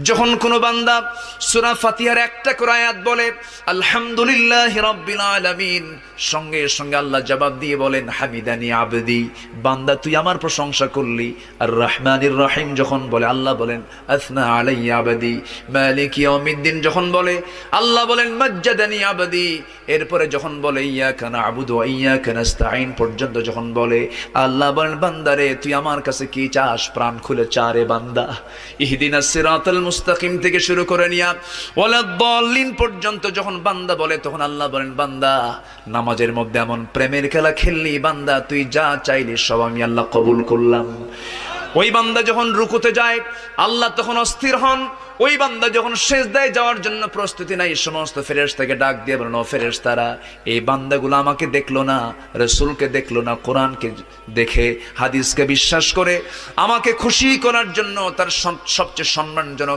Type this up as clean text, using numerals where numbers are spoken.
যখন কোন বান্দা সূরা ফাতিহার একটা করে আয়াত বলে আলহামদুলিল্লাহি রাব্বিল আলামিন, সঙ্গে সঙ্গে আল্লাহ জবাব দিয়ে বলেন হামিদানি আবদি, বান্দা তুই আমার প্রশংসা করলি। আর রহমানির রহিম যখন বলে আল্লাহ বলেন আসনা আলাইয়া আবদি। মালিক ইয়াউমিদ্দিন যখন বলে আল্লাহ বলেন মাজ্জাদানি আবদি। এরপরে যখন বলে ইয়াকা না'বুদু ওয়া ইয়াকা নাস্তাঈন পর্যন্ত যখন বলে আল্লাহ বলেন বান্দারে তুই আমার কাছে কি চাস, প্রাণ খুলে চারে বান্দা। ইহদিনাস সিরাতাল মুস্তাকিম থেকে শুরু করে নিয়া ওয়ালাদ-দাল্লিন পর্যন্ত যখন বান্দা বলে তখন আল্লাহ বলেন বান্দা নামাজের মধ্যে এমন প্রেমের খেলা খেললি, বান্দা তুই যা চাইলি সব আমি আল্লাহ কবুল করলাম। ওই বান্দা যখন রুকুতে যায় আল্লাহ তখন অস্থির হন। ওই বান্দা যখন সিজদায় যাওয়ার জন্য প্রস্তুতি নাই, সমস্ত ফেরেশতাকে ডাক দিয়ে বলেন ও ফেরেশতারা, এই বান্দাগুলো আমাকে দেখলো না, রাসূলকে দেখলো না, কোরআনকে দেখে হাদিসকে বিশ্বাস করে আমাকে খুশি করার জন্য তার সবচেয়ে সম্মানজনক